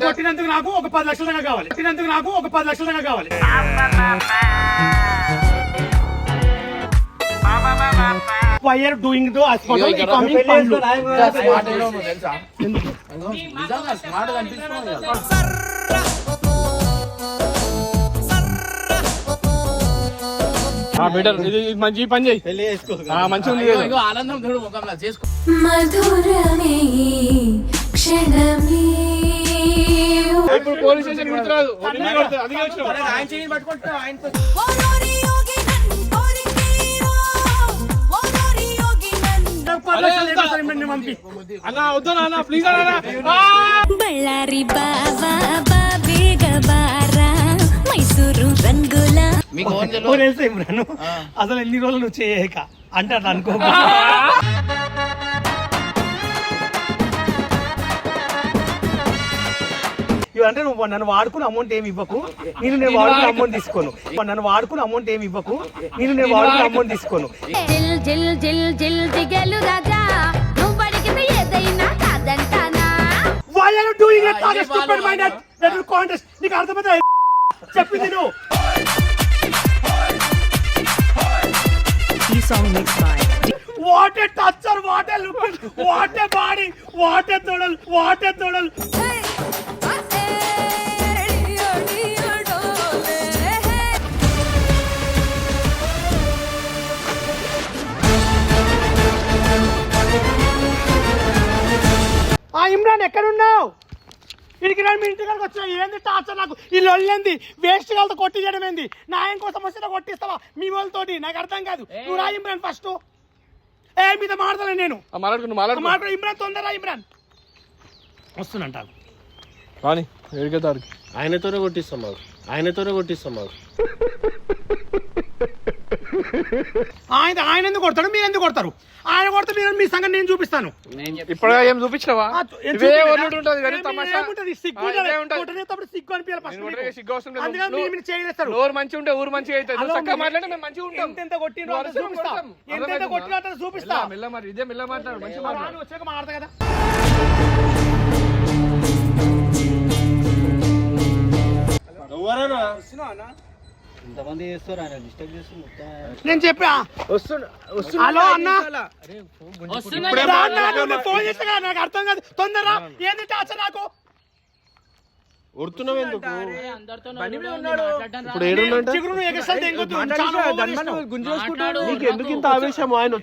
కొట్టినందుకు నాకు ఒక 10 లక్షల దాకా కావాలి. Why are doing the hospital coming పండ్లు? మంచి పని చేయి, మంచిగా ఆనందం చేసుకో. మధురమే క్షణమే ఇప్పుడు పోలీస్ స్టేషన్ కుడుతురాదు. అన్నా వద్దు నాన్న ప్లీజ్ బళ్ళారి బాబా బాబేగ బారా మైసూరు రంగుల అసలు ఎన్ని రోజులు నువ్వు చేయక అంటే అట్లా అనుకో. అంటే నువ్వు నన్ను వాడుకుని అమౌంట్ ఏమి ఇవ్వకు, నేను వాడుకుని అమౌంట్ తీసుకోను. నన్ను వాడుకుని అమౌంట్ ఏమి ఇవ్వకు, నేను వాడుకుని అమౌంట్ తీసుకోను. నీకు అర్థమైతే చెప్పింది నువ్వు. What a toucher, what a look, what a body, what a total, what a total. Imran ఎక్కడున్నావు? ఇంటికి రండి, మీ ఇంటికి వచ్చా. ఏంది టార్చర్ నాకు? ఈ లొల్లేంది? వేస్ట్ వాళ్ళతో కొట్టి చేయడం ఏంది? న్యాయం కోసం వస్తే కొట్టిస్తావా మీ వాళ్ళతోటి? నాకు అర్థం కాదు. నువ్వు రా ఇమ్రాన్ ఫస్ట్. మీతో మాట్లాడలే నేను. ఇమ్రాన్ తొందర, ఇమ్రాన్ వస్తున్నంట. ఆయనతోనే కొట్టిస్తాం మాకు, ఆయన ఎందుకు కొడతాడు? మీరు ఎందుకు కొడతారు? ఆయన కొడితే మీరు మీ సంగతి నేను చూపిస్తాను. ఇప్పుడు ఏం చూపించినావా? సిగ్గు అనిపించాలి. నోరు మంచిగా ఉంటే ఊరు మంచిగా అవుతుంది. మాట్లాడితే మేము మంచిగా ఉంటాం. ఎంత కొట్టినా చూపిస్తా. ఇదే మెల్ల మాట్లాడు, మంచిగా వచ్చాక మాట్లాడతా కదా. నేను చెప్పా హలో అన్న ఫోన్ చేస్తా కదా, నాకు అర్థం కాదు. తొందర ఏంది టార్చర్ నాకు? ఎందుకు ఇంత ఆవేశం? ఆయన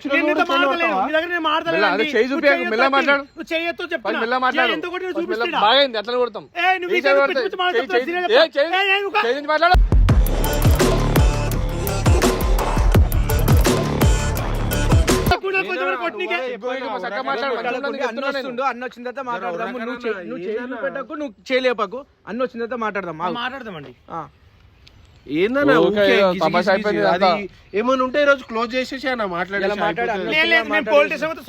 మాట్లాడు. అన్న వచ్చిన తర్వాత మాట్లాడదాము. నువ్వు పెట్టకు, నువ్వు చేయలేపకు. అన్న వచ్చిన తర్వాత మాట్లాడదామండి. ఏందన్నా ఏమైనా ఉంటే ఈ రోజు క్లోజ్ చేసేసి అన్న మాట్లాడాలి.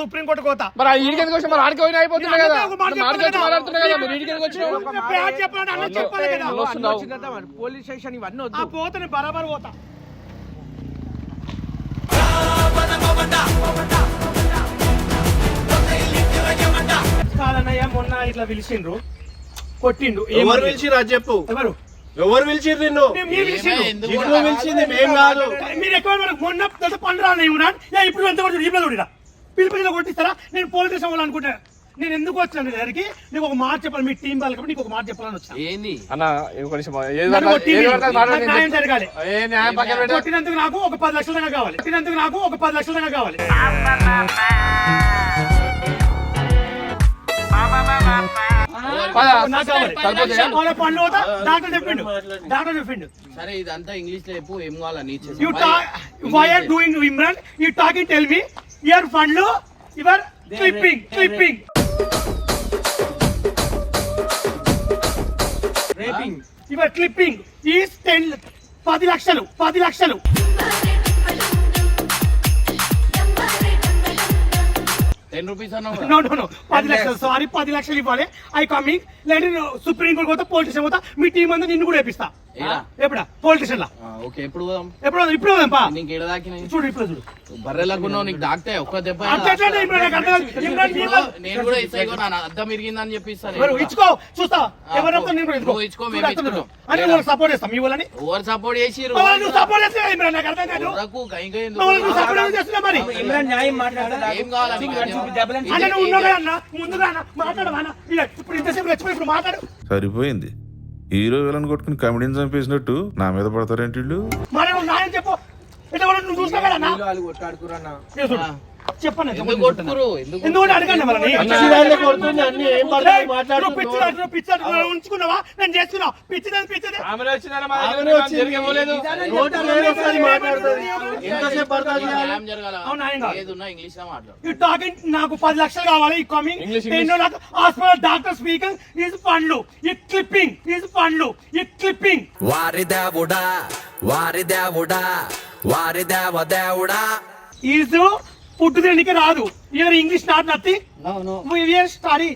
సుప్రీం కోర్టు కోతా పోలీస్ స్టేషన్ ఇవన్నీ పోతాను బరాబర్ పోతా. కాదన్నయ్య మొన్న ఇట్లా పిలిచిండ్రు, కొట్టిండు. ఎవరు పిలిచిర్రు అది చెప్పు. ఎవరు పిలిచిర్రు నిన్ను? పిలిచింది మేము కాదు. మీరు ఎక్కువ మొన్న పండు రాను ఇప్పుడు ఎంత కొట్టి ఇప్పుడు కొట్టిరా పిలిపిగా కొట్టిస్తారా? నేను పోలీస్ స్టేషన్ వాళ్ళు అనుకుంటా. నేను ఎందుకు వచ్చాను దగ్గరికి? నీకు ఒక మాట చెప్పాలి, మీ టీం వాళ్ళకి నీకు ఒక మాట చెప్పాలని వచ్చాను. కొట్టినందుకు నాకు ఒక 10 లక్షల దాకా కావాలి. పండ్లు డాక్టర్ చెప్పిండు. సరే ఇదంతా ఇంగ్లీష్ లో చెప్పు. ఏం కావాలని why are doing Imran? You talking, tell me. Your పండ్లు your clipping your clipping is 10 లక్షలు. 10 లక్షలు సారీ 10 లక్షలు ఇవ్వాలి. ఐ కమింగ్ లేదంటే సుప్రీం కోర్టు పోతా, పోలీస్ స్టేషన్ పోతా, మీ టీం అంతా నిన్ను కూడా వేపిస్తా. ఎప్పుడా పోలీస్ స్టేషన్ లా ఓకే ఎప్పుడు పోదాం ఇప్పుడు పోదాంపా. నీకు ఏడ దాకినాయి చూడు ఇప్పుడు చూడు బర్రెలకున్నావు నీకు దాకితే ఒక్క దెబ్బ అట్లా ఎట్లా అంటే ఇప్పుడు నాకు అర్థం కాదు. ఇమ్రాన్ నీ వల్ల- నేను కూడా ఇస్తాను నా అద్దం ఇరిగిందని చెప్పిస్తాను ఎవరు ఇచ్చుకో చూస్తా ఎవరు చెప్తారు నేను కూడా ఇచ్చుకో. నువ్వు ఇచ్చుకో, మేము చూడు అర్థం ఇచ్చుకుంటాం. కాదు. అని నువ్వు సపోర్ట్ చేస్తాం మీ వాళ్ళని ఓవర్ సపోర్ట్ చేసిర్రు నువ్వు సపోర్ట్ చేస్తా ఇమ్రాన్ నాకు అర్థం కాదు. నువ్వు సపోర్ట్ చేస్తున్నా మరి ఏం కావాలి అంటే నువ్వు ఉన్నావే అన్న ముందుగా అన్న మాట్లాడవా అన్న ఇలా ఇప్పుడు ఇంతసేపు రెచ్చిపోయి ఇప్పుడు మాట్లాడు సరిపోయింది. హీరో విలన్ కొట్టుకుని కమెడీని చంపేసినట్టు నా మీద పడతారేంటి వీళ్ళు? మరి నువ్వు న్యాయం చెప్పు ఇట్లా కూడా నువ్వు చూసినా కదా అన్న చెప్పండి ఎందుకు కొట్టుకురు ఎందుకు అడగండి మరి పిచ్చిదాన్ని కొడుతుంది అన్ని ఏం పడతాయి మాట్లాడుతున్నావు. ఉంచుకున్నావా నేను చేసుకున్నావు పిచ్చిది ఆమెనే వచ్చింది. నోట లేదొస్తుంది మాట్లాడుతుంది. ఎంతసేపు పడతాది ఏం జరగాల అవునా, ఏం కాదు. ఏదున్నా ఇంగ్లీష్ లో మాట్లాడు ఈ టాకింగ్ నాకు 10 లక్షలు కావాలి ఈ కమింగ్ నేను నాకు హాస్పిటల్ డాక్టర్ స్పీకింగ్ ఈజ్ పండ్లు ఈ క్లిప్పింగ్ ఈజ్ పండ్లు ఈ క్లిప్పింగ్ వారి దేవుడా వారి దేవుడా వారి దేవదేవుడా ఈజ్ పుట్టు తినడానికి రాదు year English not nothing year study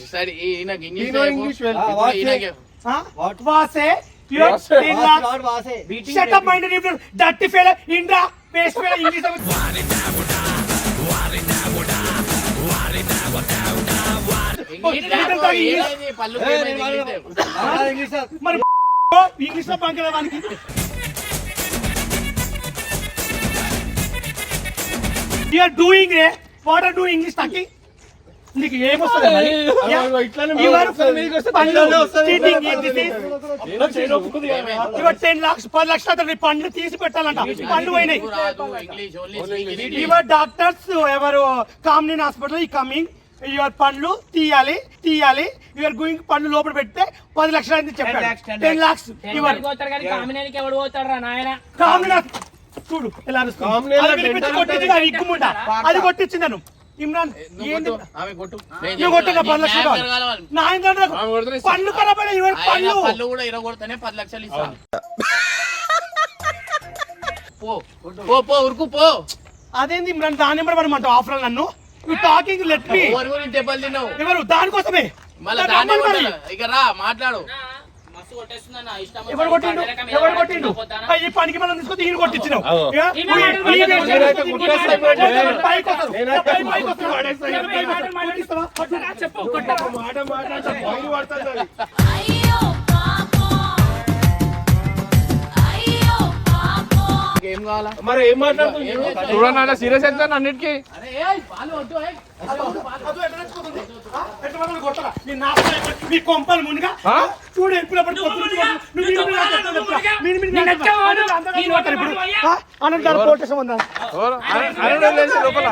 సరే ఈయనకి You know English well. English వాసే your shut up mind you dirty fellow ఇంద్రా పేస్ట్ ఫెలో ఇంగ్లీష్ పళ్ళు మరి ఇంగ్లీష్ లో పంకడానికి you are doing a what are doing English talking నీకు ఏమొస్తుంది ఇట్లానే You are పండ్లు వస్తుంది. cheating in this is. You are 10 lakhs 10 లక్షలు నీ పండ్లు తీసి పెట్టాలంట పండ్లు పోయినాయి రాదు ఇంగ్లీష్ ఓన్లీ యువర్ డాక్టర్స్ ఎవరు కామ్నిన్ హాస్పిటల్ ఈ కమింగ్ యువర్ పండ్లు తీయాలి యువర్ గోయింగ్ పండ్లు లోపల పెడితే 10 లక్షలు అయింది చెప్పాడు 10 lakhs యువర్ కామ్నిన్ చూడు ఎలా అరుస్తుంది. కామ్నిన్ అది పిలిపించి కొట్టించింది అది ఇక్కుముండ అది కొట్టించింది నన్ను ఇమ్రాన్ ఏంది ఆమె కొట్టు నువ్వు కొట్టిన 10 లక్షలు కావాలి. నా ఇంట్లో పండ్లు ఖరాబ్ అయినా యువర్ పండ్లు పళ్ళు కూడా ఇరగొడితేనే 10 లక్షలు ఇస్తాను పో ఉరుకు పో అదేంది ఇమ్రాన్ దాని నెంబర్ పడమంటావు ఆఫ్లైన్ నన్ను యు టాకింగ్ లెట్ మీ ఎవరి గురించి దెబ్బలు తిన్నావు ఎవరు దానికోసమే మళ్ళీ దాన్ని కొట్టాలి. ఇక రా మాట్లాడు ఎవరు కొట్టిండు ఈ పనికి మనం తీసుకొచ్చి ఈయన కొట్టించినావు పైకి వస్తారు. మాట మాట్లాడితే భయం పడుతుంది అది. ఏం కావాలా మరి ఏం మాట్లాడుతుంది చూడన్నా సీరియస్ అవుతాను అన్నిటికీ. అరే ఏయ్, పాలు వద్దు ఏయ్. మీ కొంపలు మునిగా చూడు ఎప్పుడప్పుడు అనంతరం పోటేషన్ ఉందా ఎవరు? అనడం లేదు లోపల.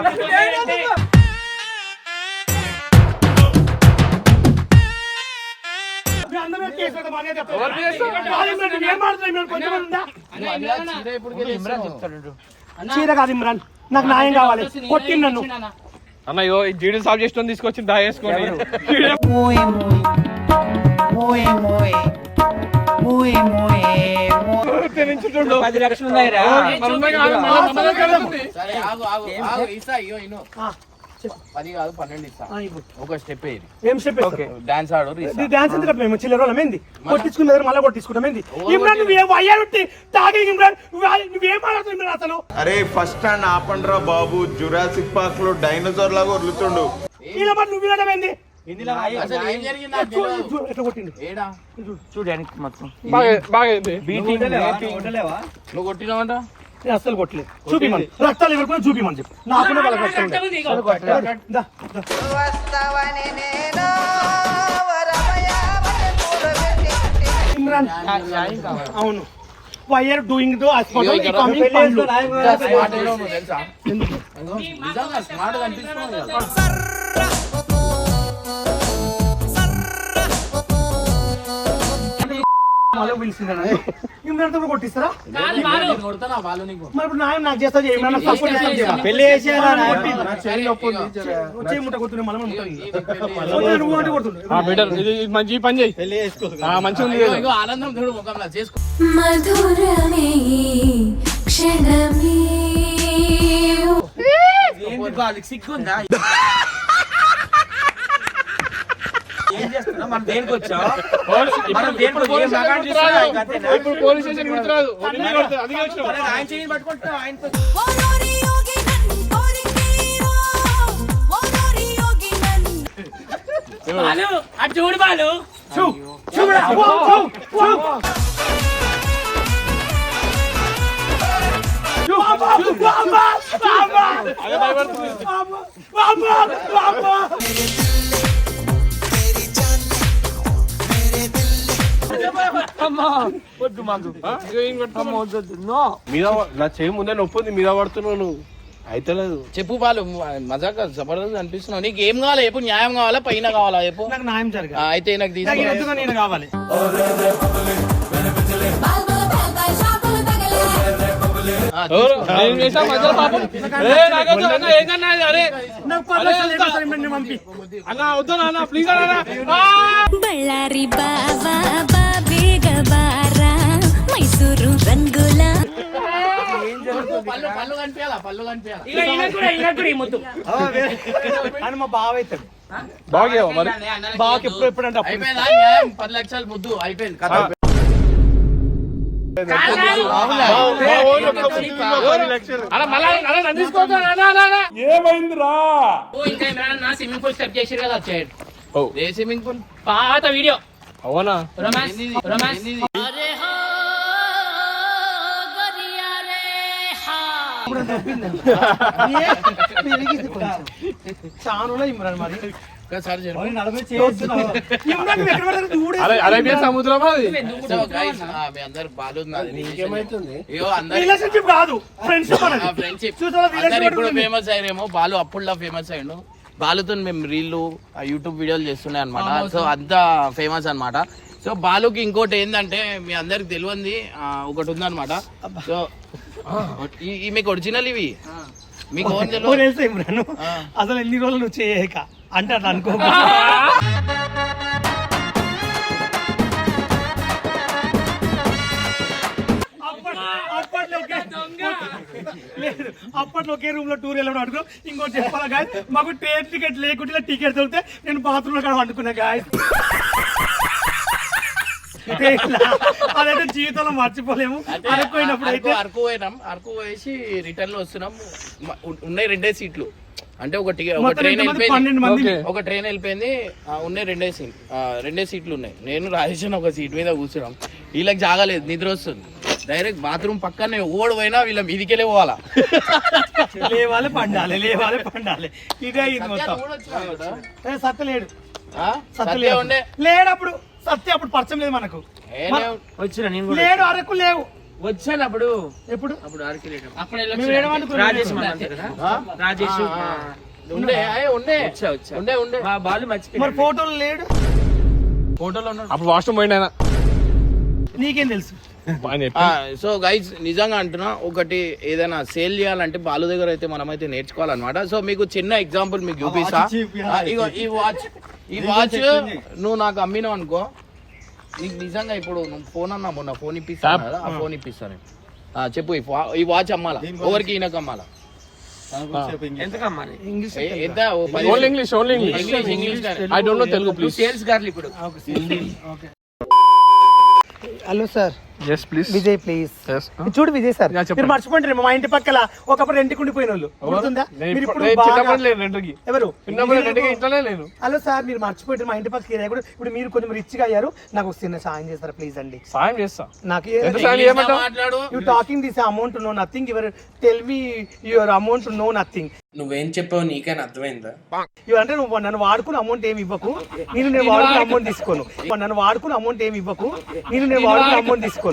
చీర కాదు ఇమ్రాన్ నాకు న్యాయం కావాలి కొట్టింది నన్ను అన్న ఈ జీడీ సాల్వ్ చేసుకొని తీసుకొచ్చి దా వేసుకోండి. తినించుండు. 10 లక్షలు ఉన్నాయిరా మరి ఉన్నాయి కాదు, మళ్ళా మమ్మల్ని కలుగుతుంది. సరే ఆగు ఇస్తా అయ్యో ఇను 10 కాదు 12 ఇస్తా ఒక స్టెప్ వేయి ఏం చెప్పేసి డాన్స్ ఆడు ఇస్తా. డాన్స్ ఎందుకు మేము చిల్లర ఏంది కొట్టించుకున్న దగ్గర మళ్ళీ కొట్టించుకుంటాం ఏంది ఇమ్రాన్ నువ్వు అయ్యారుట్టి తాగి ఇమ్రాన్ నువ్వేం మాట్లాడుతున్నావు ఇమ్రాన్ అసలు అరే ఫస్ట్ స్టాండ్ ఆపండ్రా బాబు జురాసిక్ పార్క్ లో డైనోసార్ లాగా వదులుతుండు ఇలా మరి నువ్వు వినడం ఏంది అసలు ఏం జరిగింది నాకు తెలియదు. చూడు, ఎట్లా కొట్టిండు ఏడా చూడడానికి మొత్తం బాగా అయింది. నువ్వు కొట్టినావంట నేను అస్సలు కొట్టలేదు చూపిమని రక్తాలు ఎవరికి చూపిమని చెప్పు నాకునే వాళ్ళకి రక్తం ఉంది. దా, దా. ఇమ్రాన్ అవును వైఆర్ డూయింగ్ దో హాస్పిటల్ కమింగ్ పండ్లు స్మార్ట్ ఏదో నువ్వు తెలుసా నిజంగా స్మార్ట్ కనిపిస్తున్నావు కదా. మళ్ళీ పిలిచిందా ఇమ్రాన్ తో కొట్టిస్తారా నేను కొడతానా వాళ్ళు నీకు మరి ఇప్పుడు న్యాయం నాకు చేస్తా ఏమన్నా సపోర్ట్ చేస్తా పెళ్లి చేసేదా వచ్చే ముట్ట కొడుతుంది మళ్ళీ ఇది పెళ్లి నువ్వు అంటే కొడుతుంది బెటర్ ఇది మంచి పని చేయి. మంచిగా ఉంది కదా. ఇగో ఆనందం చూడు ముఖంలో చేసుకో మధురమే క్షణమే ఏంది బాలికి సిగ్గుందా ఏం చేస్తున్నావు మనం దేనికి వచ్చాం ఇప్పుడు పోలీస్ స్టేషన్ గుర్తురాదు అందుకే వచ్చినాం ఆయన చేయి పట్టుకుంటున్నాం ఆయనతో అటు చూడు బాలు వద్దు మాకు మీద నా చేయి ముందే నొప్పి ఉంది మీద పడుతున్నావు నువ్వు అయితే లేదు చెప్పు బాలు మజాగా జబర్దస్త్ అనిపిస్తున్నావు నీకు ఏం కావాలా చెప్పు న్యాయం కావాలా పైన కావాలా చెప్పు నాకు న్యాయం జరగాలి అయితే నాకు తీసుకు నేను కావాలి ఏం చేసావు మధ్యలో పాపం ఏం కన్నా అరే నాకు 10 లక్షలు లేదు సార్, ఇమ్మని పంపి అన్న వద్దు నాన్న ప్లీజ్ అన్న బళ్ళారి బావా బాబేగ బారా మైసూరు రంగుల పళ్ళు కనిపించాలా పళ్ళు కనిపించాలా అని మా బావ అవుతాడు. బాగా మరి బావకి ఎప్పుడు అంటే అప్పుడు అయిపోయిందా న్యాయం 10 లక్షలు ముద్దు అయిపోయింది కథ అలా మళ్ళా నన్ను తీసుకోవద్దు స్విమ్మింగ్ పూల్ స్టెప్ చేసి కదా వచ్చాడు ఏ స్విమ్మింగ్ పూల్ పాత వీడియో అవునా చాలా ఇమ్రాన్ మరి ఒకసారి చెప్పు. ఇమ్రాన్ నువ్వు ఎక్కడ పడతావు? చూడు. అరే అరేబియన్ సముద్రం అది So guys, మీ అందరికి బాలు అయ్యో అందరు రిలేషన్షిప్ కాదు, ఫ్రెండ్షిప్ అనేది. ఫ్రెండ్షిప్ చూసావా, అందరు relationship ఇప్పుడు ఉంటుంది. ఫేమస్ అయ్యారేమో బాలు అప్పుడులా ఫేమస్ అయ్యిండు బాలుతో మేము రీల్లు యూట్యూబ్ వీడియోలు చేస్తున్నాయి అనమాట సో అంతా ఫేమస్ అన్నమాట సో బాలుకి ఇంకోటి ఏంటంటే మీ అందరికి తెలియంది ఒకటి ఉందన్నమాట సో మీకు ఒరిజినల్ ఇవి మీకు ఓన్ ఓ తెలుసా ఇమ్రాన్, అసలు ఎన్ని రోజులు నువ్వు చేయక అంటే అట్లా అనుకో. అప్పట్లో ఒకే రూమ్ లో టూర్ వెళ్ళడం అనుకో. ఇంకోటి చెప్పాలా గాయ, మాకు ట్రైన్ టికెట్ లేకుంటే టికెట్ దొరికితే నేను బాత్రూమ్ లో కూడా అనుకున్నా గాయ. అదైతే జీవితంలో మర్చిపోలేము. అనుకోయినప్పుడు అయితే అరకు పోయినాం అరకు పోయేసి రిటర్న్ లో వస్తున్నాం ఉన్నాయి 2 సీట్లు అంటే ఒక ట్రైన్ వెళ్ళిపోయింది 12 మంది. ఒక ట్రైన్ వెళ్ళిపోయింది ఉన్నాయి 2 సీట్లు ఉన్నాయి నేను రాజేష్ ఒక సీట్ మీద కూర్చున్నాం వీళ్ళకి జాగలేదు నిద్ర వస్తుంది డైరెక్ట్ బాత్రూమ్ పక్కనే ఓడి పోయినా వీళ్ళ మీదికెళ్ళి పోవాలా లేవాలి పండాలి ఇదే ఇది మొత్తం. సత్య లేడు, సత్య ఉండే లేడు అప్పుడు. సత్య అప్పుడు పరిచయం లేదు మనకు. వచ్చిన నేను కూడా లేడు, అరకు లేవు. వచ్చాను అప్పుడు ఎప్పుడు అప్పుడు ఆర్కిలేటం మేము ఏడవనుకున్నాం. రాజేష్ మన అంతే కదా రాజేష్ ఉండే ఉండే మా బాలు మర్చిపోయి మరి ఫోటోలు లేడు. ఫోటోలో ఉన్నాడు అప్పుడు వాష్రూమ్ పోయింది ఆయన నీకేం తెలుసు? అని చెప్పి సో గైజ్ నిజంగా అంటున్నా ఒకటి ఏదైనా సేల్ చేయాలంటే బాలు దగ్గర అయితే మనమైతే నేర్చుకోవాలన్నమాట సో మీకు చిన్న ఎగ్జాంపుల్ మీకు చూపిస్తా ఇగో ఈ వాచ్ నువ్వు నాకు అమ్మినావు అనుకో నీకు నిజంగా ఇప్పుడు నువ్వు ఫోన్ అన్నా మొన్న ఫోన్ ఇప్పిస్తాను కదా ఆ ఫోన్ ఇప్పిస్తాను చెప్పు ఈ వాచ్ అమ్మాలా ఎవరికి ఈయనకు అమ్మాలా ఎంతకమ్మాలి ఎంత only English English I don't know Telugu please sales గార్లు ఇప్పుడు hello sir, yes please Vijay please. yes చూడు విజయ్ సార్, చెప్పండి. మీరు మర్చిపోండి మా ఇంటి పక్కల ఒకప్పుడు రెంట్కి ఉండిపోయిన వాళ్ళు గుర్తుందా? మీరు ఇప్పుడు చిన్నప్పుడు బాగా- లేను రెండుకి ఎవరు? చిన్నప్పుడు రెండుకి ఇంట్లోనే లేను హలో సార్, మీరు మర్చిపోయి మా ఇంటి పక్కకి ఏరియా కూడా ఇప్పుడు మీరు కొంచెం రిచ్ గా అయ్యారు. నాకు ఒక చిన్న సాయం చేస్తారా ప్లీజ్ అండి? సాయం చేస్తా నాకు ఎంత సాయం చేయమంటావు మాట్లాడు you talking this amount no nothing, your tell me your amount no nothing. నువ్వేం చెప్పావు నీకైనా అర్థమైందా అంటే నువ్వు నన్ను వాడుకుని అమౌంట్ ఏమి ఇవ్వకు, నేను వాడుకుని అమౌంట్ తీసుకోను. నన్ను వాడుకుని అమౌంట్ ఏమి ఇవ్వకు, నేను వాడుకుని అమౌంట్ తీసుకోను.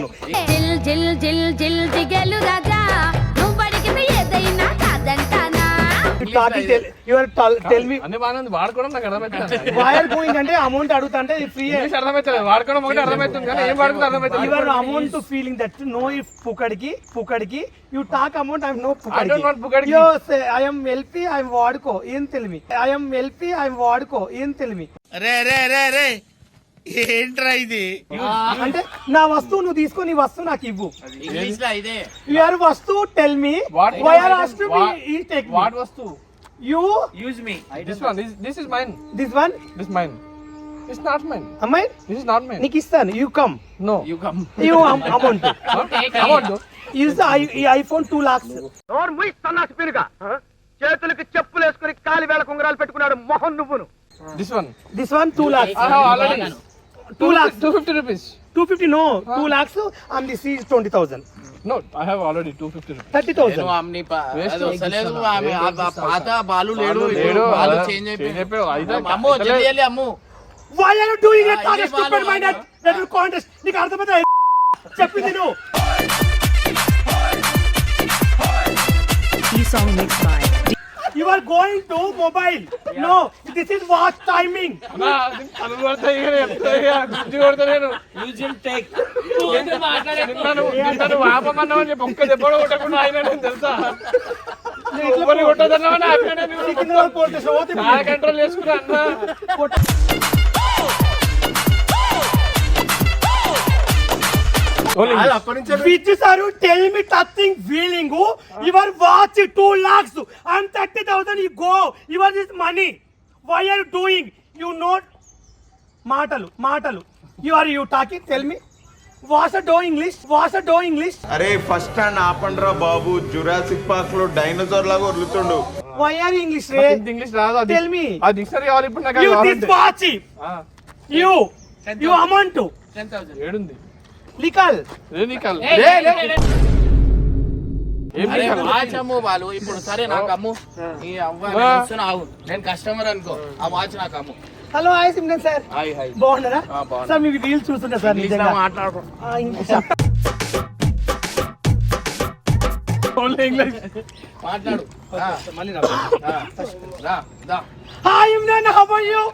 జిల్ జిల్ జిల్ జిల్ దిగలు రాజా నువ్వు బడికి ఏదైనా కాదంటానా టెల్ మీ అన్ని బాగానే ఉంది వాడుకోవడం నాకు అర్థమవుతుంది వైర్ గోయింగ్ అంటే అమౌంట్ అడుగుతా అంటే ఫ్రీ. ఇంగ్లీష్ అర్థమవుతుంది వాడుకోవడం ఒకటి అర్థమవుతుంది కానీ ఏం వాడుకుంటే అర్థమవుతుంది your amount feeling that no if పుకడికి you talk amount I know I don't want పుకడికి. యో say I am LP I am వాడుకో ఏం తెలివి, I am LP I am వాడుకో ఏం తెలివి. రే ఏంట్రా ఇది అంటే నా వస్తువు నువ్వు తీసుకో, నీ వస్తువు నాకు ఇవ్వు. ఇంగ్లీష్ లో ఇదే యువర్ వస్తువు tell me What- why are asked me ఈ టేక్ వాట్ వస్తువు you use me this one this is mine this one this mine It's not mine. అమ్మాయి This is not mine. నీకు ఇస్తాను, you come No. You come. You amount Amount. Use ఈ iPhone 2 lakhs. చేతులకి చెప్పులు వేసుకుని కాలి వేళ కుంగరాలు పెట్టుకున్నాడు మొహం నువ్వును. This one. This one 2 lakhs. I have already 2 lakhs. 250 rupees. 250 no, 2 lakhs and this is 20,000. No, I have already 250 rupees. 30,000. నేను ఆమెని Waste అది వస్తలేదు, ఆమె ఆ పాత బాలు లేడు, లేడు, బాలు అలా చేంజ్ change అయిపోయింది. అయిపోయావు. అయితే అమ్ము జల్దీ వెళ్ళి అమ్ము. Why are you doing it? Ah, That is ఇది stupid వాళ్ళు minded. That is contest. నీకు అర్థమైతే చెప్పింది నువ్వు. You are going to mobile. No, this is watch timing. అన్నా, అది పడతాయి ఇక చెప్తాయి, గుజ్జు కొడతా నేను. నిన్ను వాపమన్నావని చెప్పి ఒక్క దెబ్బ కూడా కొట్టకుండా ఆయన నేను తెలుసా? ఎవరిని కొట్టదన్నావని ఆపినా నేను. సికింద్రాబాద్ పోలీస్ స్టేషన్ పోతే నా కంట్రోల్ చేసుకున్నా అన్న. అది అప్పటి నుంచే Which sir, tell me nothing feeling. Your watch 2 lakhs and 30,000 you go. Your this money. Why are you doing? You know మాటలు. You talking? Tell me. What's a do English? అరే first stand ఆపండ్రా బాబు, Jurassic park లో dinosaur లాగా వదులుతుండు. Why are you English? నాకు ఇంత English రాదు. అది Tell me. ఆ డిక్షనరీ కావాలి ఇప్పుడు నాకు. You అది this కావాలంటే. watch. ఆ, You amount. 10,000. ఏడుంది? Likal. ఏ నీకల్? ఏయ్, లే, లే. లే, లే. ఏం అరే నీకల్? వాచ్ అమ్ము బాలు, ఇప్పుడు సరే నాకు అమ్ము. ఈ అవ్వ నేను వస్తున్నావు, నేను కస్టమర్ అనుకో, ఆ వాచ్ నాకు అమ్ము. Hello hi Simran sir. Hi hi. బాగున్నారా? బాగున్నా. సార్ మీకు రీల్స్ చూస్తుంటా సార్ ఇంగ్లీష్లో నిజంగా. మాట్లాడు. Only English. మాట్లాడు. మళ్ళీ రా దా. Hi Imran, how are you?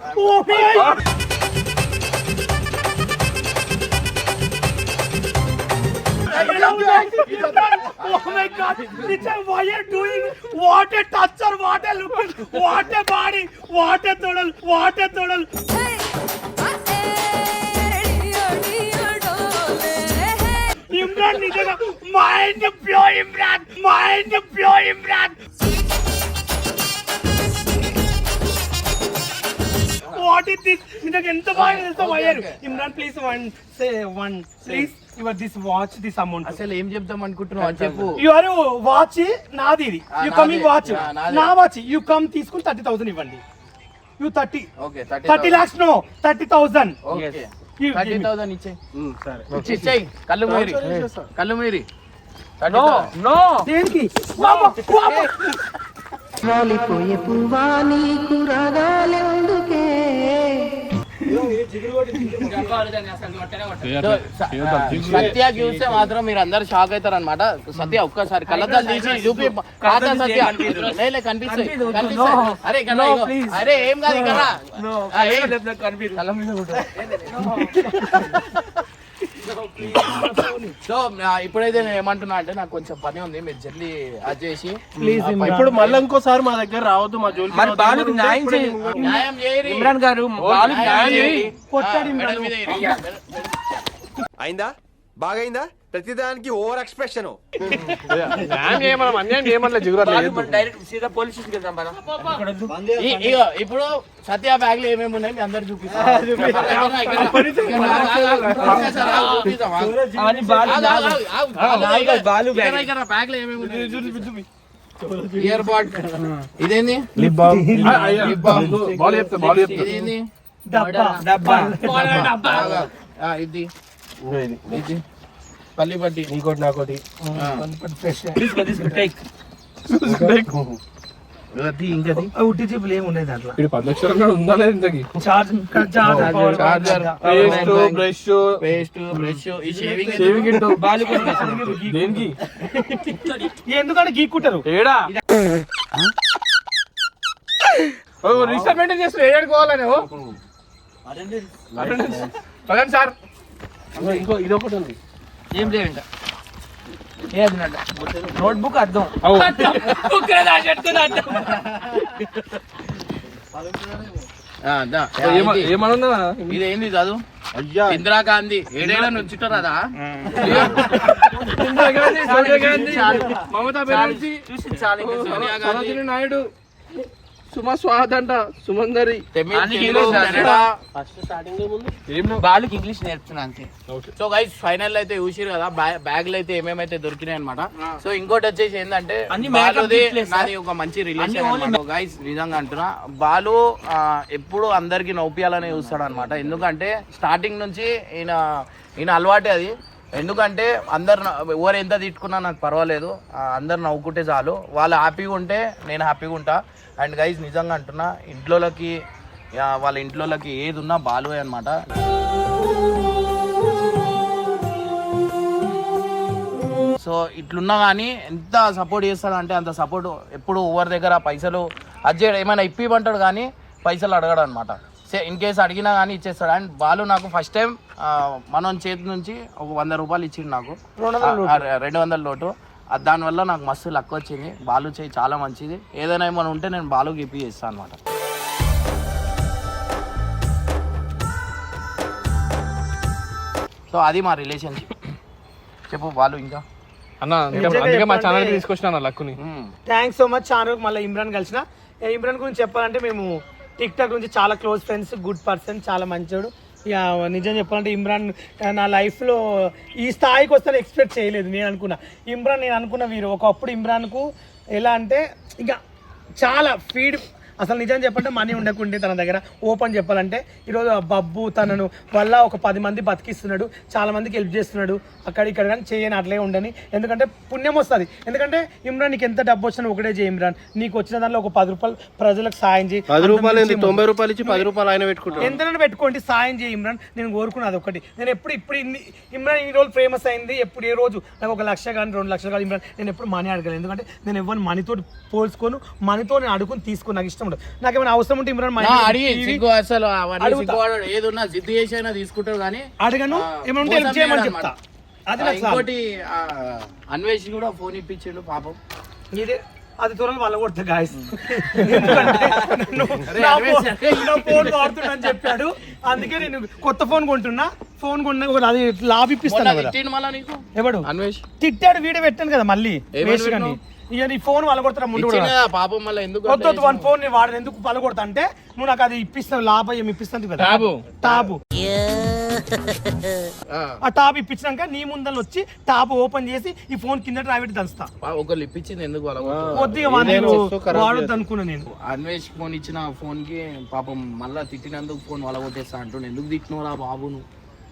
Oh my God! Nitin, why are you doing? What a toucher! What a look! What a body! What a total! What a total! Imran, నిజంగా mind blow Imran! Mind blow Imran! What is this? నిజంగా ఎంత బాగా తెలుసా why are you? Imran, please one please. Your this watch, this amount. అసలు ఏం చెప్దాం అనుకుంటున్నావు అని చెప్పు. యువర్ వాచ్ నాది ఇది. యు నాదే. కమింగ్ వాచ్ నాదే. నా వాచ్. యు కమ్ తీసుకుని 30,000 ఇవ్వండి. You 30. Okay 30 lakhs no 30,000. Okay You give me. 30,000 ఇచ్చేయి. ఇచ్చేయి. కళ్ళు మూయరి. కళ్ళు మూయరి. No no. దేనికి? బాబా బాబా. సత్య చూస్తే మాత్రం మీరు అందరు షాక్ అవుతారు అనమాట. సత్య ఒక్కసారి కళ్ళద్దాలు తీసి చూపి. కాదా సత్య? లేలే కనిపిస్తాయి. అరే ఇక్కడ రా, ఇగో. అరే ఏం కాదు ఇక్కడ రా. కళ్ళ మీద కొట్టు. సో ఇప్పుడైతే నేను ఏమంటున్నా అంటే నాకు కొంచెం పని ఉంది, మీరు జల్దీ అది చేసి ప్లీజ్ ఇప్పుడు మళ్ళీ ఇంకోసారి మా దగ్గర రావద్దు, మా జోలికి మరి రావద్దు. బాలుకి న్యాయం చేయి. న్యాయం చేయరి. ఇమ్రాన్ గారు బాలుకి న్యాయం చేయి. కొట్టాడు మెడల్ ఇమ్రాన్. మీద ఏరి. అయిందా బాగైందా ప్రతిదానికి ఓవర్ ఎక్స్ప్రెషన్ న్యాయం చేయమనం, అన్యాయం చేయమనలే జిగురా లేదు. డైరెక్ట్ సీదా పోలీస్ స్టేషన్కి వెళ్దాం పద. ఇగో ఇప్పుడు సత్య బ్యాగ్ లో ఏమేమి ఉన్నాయి మీ అందరు చూపిస్తాను. అవన్నీ బాలు బ్యాగ్. బ్యాగ్ లో ఏమేమి ఉన్నాయి ఇయర్ బడ్. ఇదేంది? బాల్ చెప్తా, బాల్ చెప్తా. ఇదేంది? డబ్బా. ఇది ఇది పల్లి పట్టి. నీకోటి నాకోటి. ఉట్టి చెప్పులు ఏమి ఉన్నాయి దాంట్లో? ఇది 10 లక్షలు కూడా ఉందా లేదు ఇంతకి? Charger, paste, brush, paste, brush, ఈ షేవింగ్ షేవింగ్ కిట్. దేనికి? ఎందుకంటే గీక్కుంటారు. ఏడా రిజిస్టర్ మెయింటైన్ చేస్తారు. ఏడుకోవాలని పదండి సార్. ఇంకో ఇదొకటి ఉంది. ఏం లేవు ఇంకా. నోట్బుక్ అర్థం. ఏమన్నా ఇదేంది చదువు? అయ్యా ఇందిరాగాంధీ ఏడేళ్ళ నుంచుంటారా? ఇందిరా గాంధీ, సోనియా గాంధీ, మమతా బెనర్జీ, చూసి చాలు ఇంకా. సోనియా గాంధీ. సరోజినీ నాయుడు, సుమ స్వాదంట సుమందరి అన్ని English కన్నడ. బాలుకి ఇంగ్లీష్ నేర్పుతున్నా అంతే. సో గైస్ ఫైనల్ అయితే చూసిరు కదా బ్యాగ్లు అయితే ఏమేమైతే దొరికినాయి అనమాట. సో ఇంకోటి వచ్చేసి ఏంటంటే అన్ని makeup బాలుది displays, sir. నాది ఒక మంచి రిలేషన్ only అనమాట. గైస్ నిజంగా అంటున్నా బాలు ఎప్పుడు అందరికి నవ్వుపియాలని చూస్తాడు అనమాట. ఎందుకంటే స్టార్టింగ్ నుంచి ఈయన అలవాటే అది. ఎందుకంటే అందరు ఎవరు ఎంత తిట్టుకున్నా నాకు పర్వాలేదు, అందరు నవ్వుకుంటే చాలు, వాళ్ళు హ్యాపీగా ఉంటే నేను హ్యాపీగా ఉంటా. అండ్ గైస్ నిజంగా అంటున్నా వాళ్ళ ఇంట్లోకి ఏది ఉన్నా బాలువే అనమాట. సో ఇట్లున్నా కానీ ఎంత సపోర్ట్ చేస్తాడంటే అంత సపోర్ట్. ఎప్పుడు ఎవరి దగ్గర పైసలు అజ్జేడు ఏమైనా ఇప్పిమంటాడు కానీ పైసలు అడగడు అనమాట. ఇన్ కేసు అడిగినా కానీ ఇచ్చేస్తాడు. అండ్ బాలు నాకు ఫస్ట్ టైం మనం చేతి నుంచి ఒక 100 రూపాయలు ఇచ్చిండు నాకు, 200 నోటు. దానివల్ల నాకు మస్తు లక్ వచ్చింది. బాలు చేయి చాలా మంచిది. ఏదైనా ఏమైనా ఉంటే నేను బాలుకి ఇప్పి చేస్తాను అనమాట. సో అది మా రిలేషన్షిప్. చెప్పు బాలు ఇంకా. అన్న అందుకే మా ఛానల్ తీసుకొచ్చిన లక్కుని. Thanks so much. ఛానల్ మళ్ళీ ఇమ్రాన్ కలిసిన. ఇమ్రాన్ గురించి చెప్పాలంటే మేము టిక్ టాక్ గురించి చాలా క్లోజ్ ఫ్రెండ్స్, గుడ్ పర్సన్, చాలా మంచోడు. ఇక నిజం చెప్పాలంటే ఇమ్రాన్ నా లైఫ్లో ఈ స్థాయికి వస్తాను ఎక్స్పెక్ట్ చేయలేదు. నేను అనుకున్న వీరు ఒకప్పుడు ఇమ్రాన్కు ఎలా అంటే ఇంకా చాలా ఫీడ్, అసలు నిజం చెప్పంటే మనీ ఉండకుండే తన దగ్గర. ఓపెన్ చెప్పాలంటే ఈరోజు బబ్బు తనను వల్ల ఒక 10 మంది బతికిస్తున్నాడు, చాలా మందికి హెల్ప్ చేస్తున్నాడు. అక్కడ ఇక్కడ కానీ చేయని అట్లే ఉండని, ఎందుకంటే పుణ్యం వస్తుంది. ఎందుకంటే ఇమ్రాన్ నీకు ఎంత డబ్బు వచ్చినా ఒకటే చేయి ఇమ్రాన్, నీకు వచ్చిన దాంట్లో ఒక 10 రూపాయలు ప్రజలకు సాయం చేయి. 10 రూపాయలు 90 రూపాయలు ఇచ్చి 10 రూపాయలు ఆయన పెట్టుకుంటాడు. ఎంతైనా పెట్టుకోండి, సాయం చేయి ఇమ్రాన్. నేను కోరుకున్నది ఒకటి. నేను ఇప్పుడు ఇమ్రాన్ ఈ రోజు ఫేమస్ అయింది. ఎప్పుడు ఏ రోజు నాకు 1 లక్ష కానీ 2 లక్షలు కానీ ఇమ్రాన్ నేను ఎప్పుడు మనీ అడగలేదు. ఎందుకంటే నేను ఎవరిని మనీతో పోల్చుకోను, మనీతో నేను అడుగుని తీసుకొని నాకు ఇష్టం ఉండదు. నాకు ఏమైనా అవసరం ఉంటే ఇమ్రాన్ అసలు ఏదన్నా జిద్దు చేసి అయినా తీసుకుంటాడు కానీ అడగను. ఏమైనా ఉంటే హెల్ప్ చేయమని చెప్తా. అది నాకు చాలు. ఇంకోటి అన్వేష్ కూడా ఫోన్ ఇప్పించాడు పాపం. ఇదే అది త్వరలో వాళ్ళ కొడతా గాయస్. ఫోన్ వాడుతున్నా చెప్పాడు, అందుకే నేను కొత్త ఫోన్ కొంటున్నా. ఫోన్ కొన్నా అది లాభ ఇప్పిస్తాను కదా. ఎవడు అన్వేష్ తిట్టాడు, వీడియో పెట్టాను కదా మళ్ళీ వేస్ట్ కానీ. ఇక నీ ఫోన్ వాళ్ళ కొడతా ముందు పాపం మళ్ళీ ఎందుకు వన్ ఫోన్ నేను వాడను, ఎందుకు పల కొడతా అంటే నువ్వు నాకు అది ఇప్పిస్తావు, లాభం ఇప్పిస్తాను కదా టాబు. ఆ టాబ్ ఇప్పించినాక నీ ముందర వచ్చి టాబ్ ఓపెన్ చేసి ఈ ఫోన్ కింద ట్రావెట్ దంచుతా. ఒకళ్ళు ఇప్పించింది ఎందుకు కొద్దిగా వాడొద్దు అనుకున్నా నేను. అన్వేష్ ఫోన్ ఇచ్చిన ఫోన్ కి పాపం మళ్ళా తిట్టినందుకు ఫోన్ వాళ్ళ కొట్టేస్తా అంటుండే. ఎందుకు తిట్టినవరా బాబును,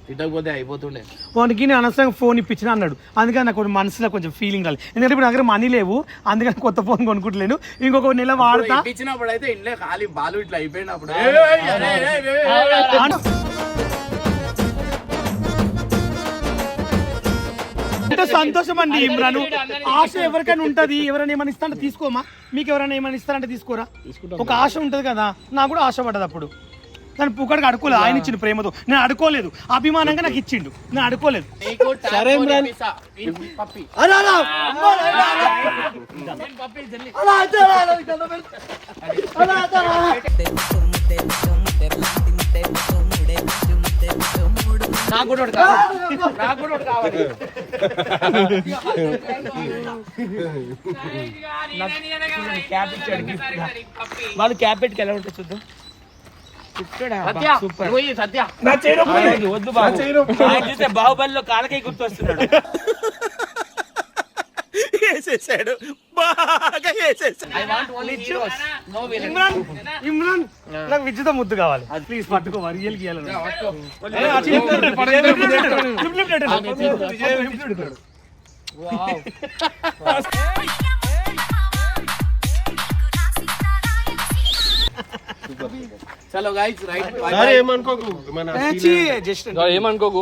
తిట్టకపోతే అయిపోతుండే. వానికి నేను అనవసరంగా ఫోన్ ఇప్పించిన అన్నాడు. అందుకని నాకు మనసులో కొంచెం ఫీలింగ్ రాలేదు. ఎందుకంటే ఇప్పుడు దగ్గర మనీ లేవు, అందుకని కొత్త ఫోన్ కొనుక్కుంటలేను. ఇంకొక నెల వాడతా. ఇచ్చినప్పుడు అయితే ఇంట్లో ఖాళీ బాలు ఇట్లా అయిపోయినప్పుడు అంటే సంతోషం అండి ఇమ్రాన్. ఆశ ఎవరికైనా ఉంటది, ఎవరైనా ఏమైనా ఇస్తా అంటే తీసుకోమా. మీకు ఎవరైనా ఏమైనా ఇస్తారంటే తీసుకోరా. ఒక ఆశ ఉంటది కదా, నాకు కూడా ఆశ పడ్డది. అప్పుడు దాన్ని పుక్కడికి అడుకోలేదు. ఆయన ఇచ్చిన ప్రేమతో నేను అడుకోలేదు, అభిమానంగా నాకు ఇచ్చిండు, నేను అడుకోలేదు. సరే ఇమ్రాన్. నాకు కూడా ఒకటి కావాలి, నాకు కూడా ఒకటి కావాలి. వాళ్ళు క్యాప్ పెట్టుకు ఎలా ఉంటుంది చూద్దాం. వద్దు చూస్తే బాహుబలిలో కాలకై గుర్తొస్తున్నాడు. వేసేసాడు, బాగా వేసేసాడు. ఇమ్రాన్ నాకు విద్యుత ముద్దు కావాలి, అది ప్లీజ్ పట్టుకో. రియల్ గీయాలి. చలో గైస్ రైట్ ఏమనుకోకు, జస్ట్ ఏమనుకోకు,